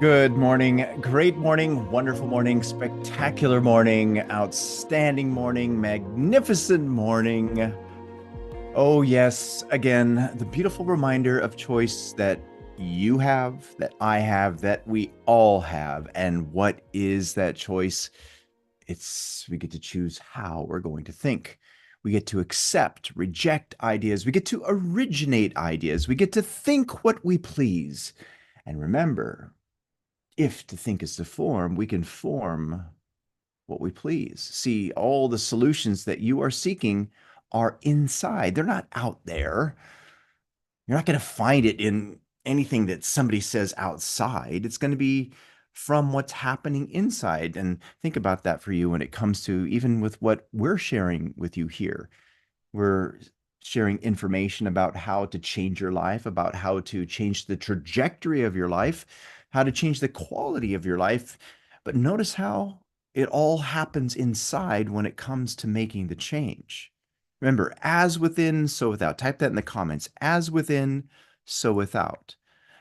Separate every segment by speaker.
Speaker 1: Good morning, great morning, wonderful morning, spectacular morning, outstanding morning, magnificent morning. Oh, yes, again, the beautiful reminder of choice that you have, that I have, that we all have. And what is that choice? We get to choose how we're going to think. We get to accept, reject ideas. We get to originate ideas. We get to think what we please. And remember, if to think is to form, we can form what we please. See, all the solutions that you are seeking are inside, they're not out there. You're not going to find it in anything that somebody says outside. It's going to be from what's happening inside. And think about that for you when it comes to even with what we're sharing with you here. We're sharing information about how to change your life, about how to change the trajectory of your life, how to change the quality of your life. But notice how it all happens inside when it comes to making the change. Remember, as within, so without. Type that in the comments. As within, so without.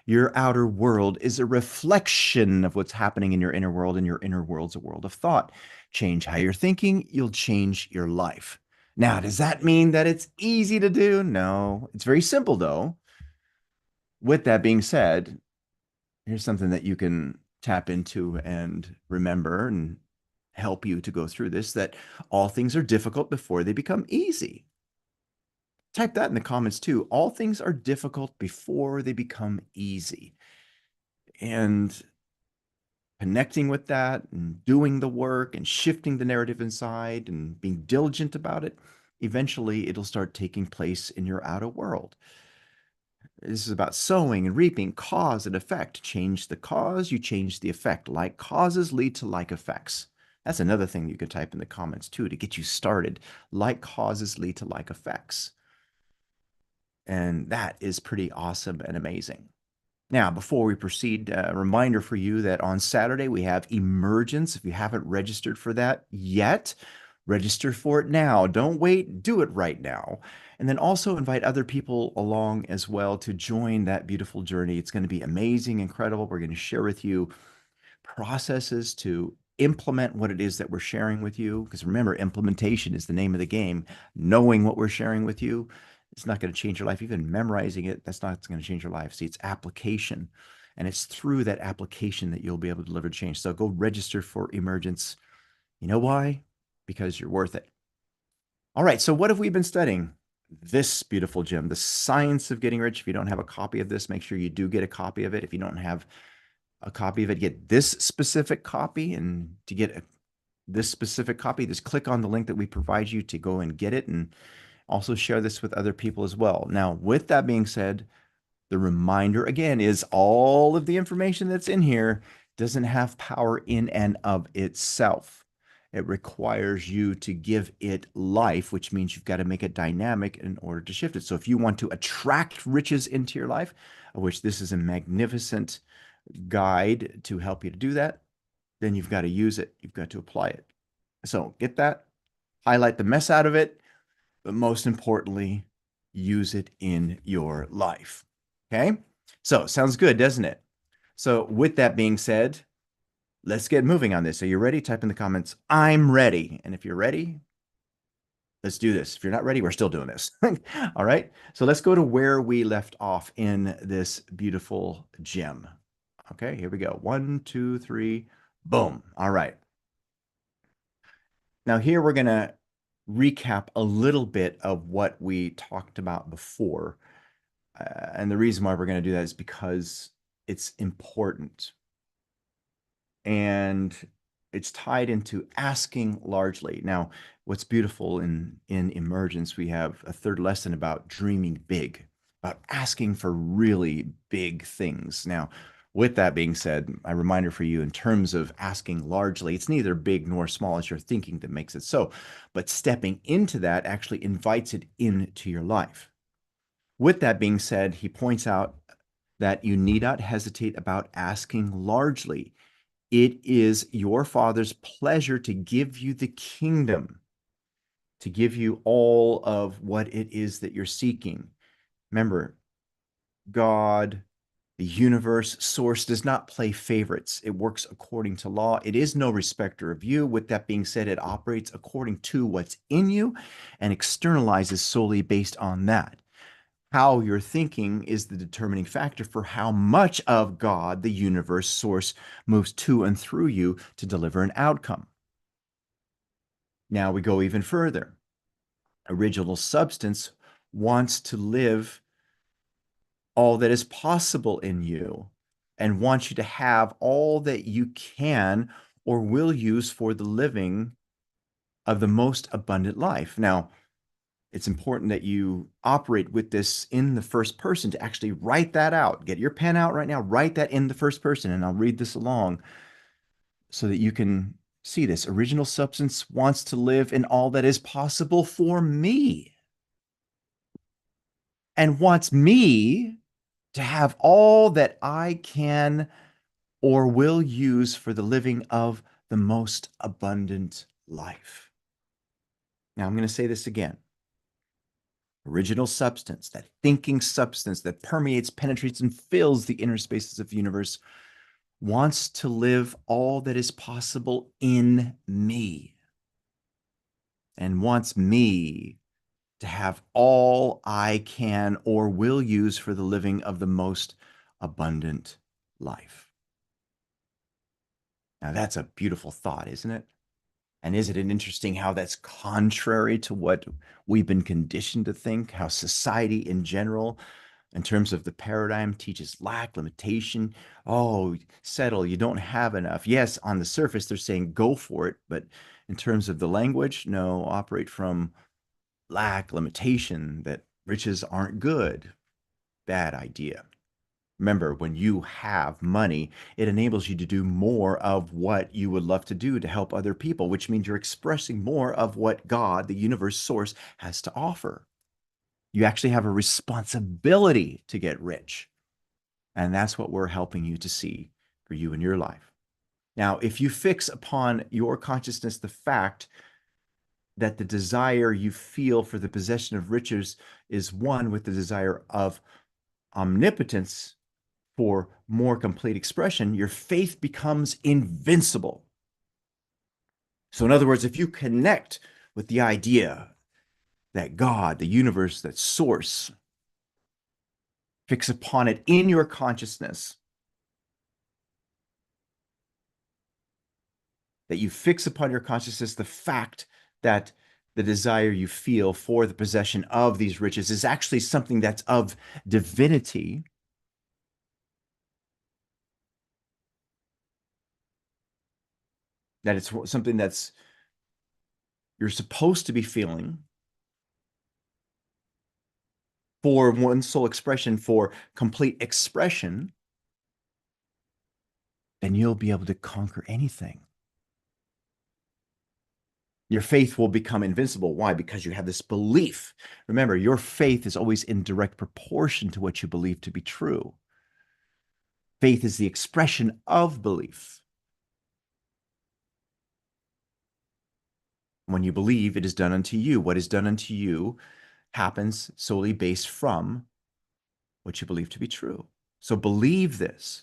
Speaker 1: Your outer world is a reflection of what's happening in your inner world, and your inner world's a world of thought. Change how you're thinking, you'll change your life. Now, does that mean that it's easy to do? No, it's very simple though. With that being said, here's something that you can tap into and remember and help you to go through this, that all things are difficult before they become easy. Type that in the comments too. All things are difficult before they become easy. And connecting with that and doing the work and shifting the narrative inside and being diligent about it, eventually it'll start taking place in your outer world. This is about sowing and reaping, cause and effect. Change the cause, you change the effect. Like causes lead to like effects. That's another thing you could type in the comments too to get you started. Like causes lead to like effects. And that is pretty awesome and amazing. Now, before we proceed, a reminder for you that on Saturday we have Emergence. If you haven't registered for that yet, register for it now. Don't wait, do it right now. And then also invite other people along as well to join that beautiful journey. It's going to be amazing, incredible. We're going to share with you processes to implement what it is that we're sharing with you. Because remember, implementation is the name of the game. Knowing what we're sharing with you, it's not going to change your life. Even memorizing it, that's not going to change your life. See, it's application. And it's through that application that you'll be able to deliver change. So go register for Emergence. You know why? Because you're worth it. All right. So what have we been studying? This beautiful gem, The Science of Getting Rich. If you don't have a copy of this, make sure you do get a copy of it. If you don't have a copy of it, get this specific copy. And to get this specific copy, just click on the link that we provide you to go and get it, and also share this with other people as well. Now, with that being said, the reminder again is all of the information that's in here doesn't have power in and of itself. It requires you to give it life, which means you've got to make it dynamic in order to shift it. So if you want to attract riches into your life, of which this is a magnificent guide to help you to do that, then you've got to use it. You've got to apply it. So get that, highlight the mess out of it, but most importantly, use it in your life. Okay? So sounds good, doesn't it? So with that being said, let's get moving on this. Are you ready? Type in the comments, I'm ready. And if you're ready, let's do this. If you're not ready, we're still doing this. All right. So let's go to where we left off in this beautiful gem. Okay, here we go. 1, 2, 3, boom. All right. Now here we're going to recap a little bit of what we talked about before. And the reason why we're going to do that is because it's important. And it's tied into asking largely. Now, what's beautiful in Emergence, we have a third lesson about dreaming big, about asking for really big things. Now, with that being said, a reminder for you in terms of asking largely, it's neither big nor small. It's your thinking that makes it so. But stepping into that actually invites it into your life. With that being said, he points out that you need not hesitate about asking largely. It is your Father's pleasure to give you the kingdom, to give you all of what it is that you're seeking. Remember, God The universe source does not play favorites. It works according to law. It is no respecter of you. With that being said, it operates according to what's in you and externalizes solely based on that. How you're thinking is the determining factor for how much of God, the universe source, moves to and through you to deliver an outcome. Now we go even further. Original substance wants to live all that is possible in you and wants you to have all that you can or will use for the living of the most abundant life. Now, it's important that you operate with this in the first person to actually write that out. Get your pen out right now, write that in the first person, and I'll read this along so that you can see this. Original substance wants to live in all that is possible for me and wants me to have all that I can or will use for the living of the most abundant life. Now, I'm going to say this again. Original substance, that thinking substance that permeates, penetrates, and fills the inner spaces of the universe, wants to live all that is possible in me and wants me to have all I can or will use for the living of the most abundant life. Now, that's a beautiful thought, isn't it? And isn't it interesting how that's contrary to what we've been conditioned to think, how society in general, in terms of the paradigm, teaches lack, limitation. Oh, settle, you don't have enough. Yes, on the surface, they're saying go for it. But in terms of the language, no, operate from lack, limitation, that riches aren't good. Bad idea. Remember, when you have money, it enables you to do more of what you would love to do to help other people, which means you're expressing more of what God, the universe source, has to offer. You actually have a responsibility to get rich. And that's what we're helping you to see for you in your life. Now, if you fix upon your consciousness the fact that the desire you feel for the possession of riches is one with the desire of omnipotence, for more complete expression, your faith becomes invincible. So, in other words, if you connect with the idea that God, the universe, that source, fix upon it in your consciousness, that you fix upon your consciousness the fact that the desire you feel for the possession of these riches is actually something that's of divinity, that it's something that's you're supposed to be feeling for one soul expression, for complete expression, then you'll be able to conquer anything. Your faith will become invincible. Why? Because you have this belief. Remember, your faith is always in direct proportion to what you believe to be true. Faith is the expression of belief. When you believe, it is done unto you. What is done unto you happens solely based from what you believe to be true. So believe this,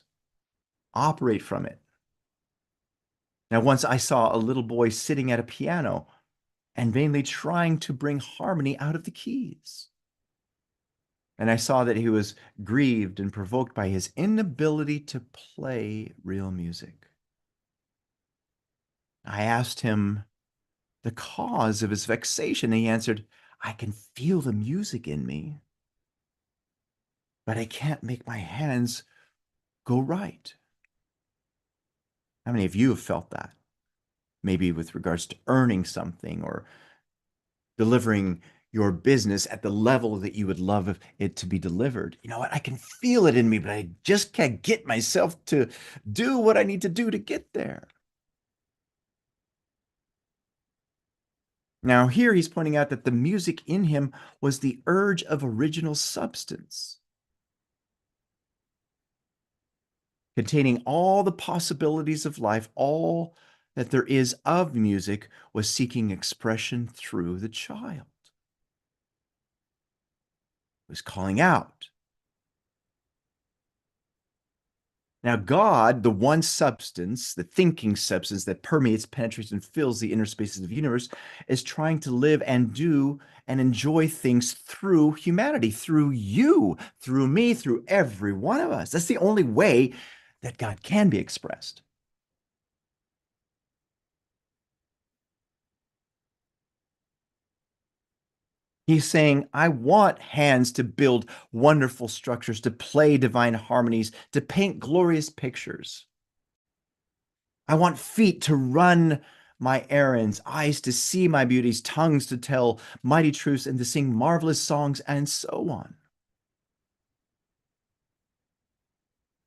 Speaker 1: operate from it. Now, once I saw a little boy sitting at a piano and vainly trying to bring harmony out of the keys. And I saw that he was grieved and provoked by his inability to play real music. I asked him the cause of his vexation, and he answered, I can feel the music in me, but I can't make my hands go right. How many of you have felt that? Maybe with regards to earning something or delivering your business at the level that you would love it to be delivered. You know what? I can feel it in me, but I just can't get myself to do what I need to do to get there. Now, here he's pointing out that the music in him was the urge of original substance, containing all the possibilities of life. All that there is of music was seeking expression through the child. It was calling out. Now, God, the one substance, the thinking substance that permeates, penetrates, and fills the inner spaces of the universe, is trying to live and do and enjoy things through humanity, through you, through me, through every one of us. That's the only way that God can be expressed. He's saying, I want hands to build wonderful structures, to play divine harmonies, to paint glorious pictures. I want feet to run my errands, eyes to see my beauties, tongues to tell mighty truths, and to sing marvelous songs, and so on.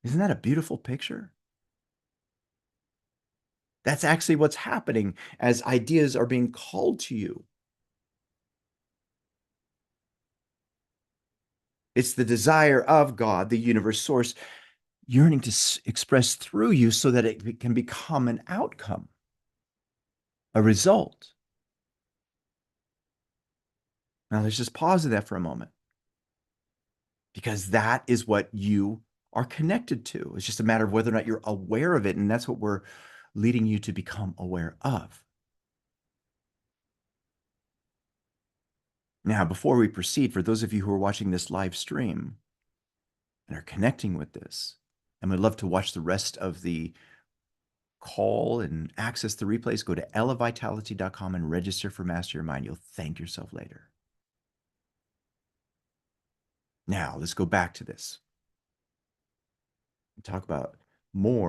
Speaker 1: Isn't that a beautiful picture? That's actually what's happening as ideas are being called to you. It's the desire of God, the universe source, yearning to express through you so that it can become an outcome, a result. Now, let's just pause that for a moment because that is what you are connected to. It's just a matter of whether or not you're aware of it. And that's what we're leading you to become aware of. Now, before we proceed, for those of you who are watching this live stream and are connecting with this and would love to watch the rest of the call and access the replays, go to elevitality.com and register for Master Your Mind. You'll thank yourself later. Now, let's go back to this and talk about more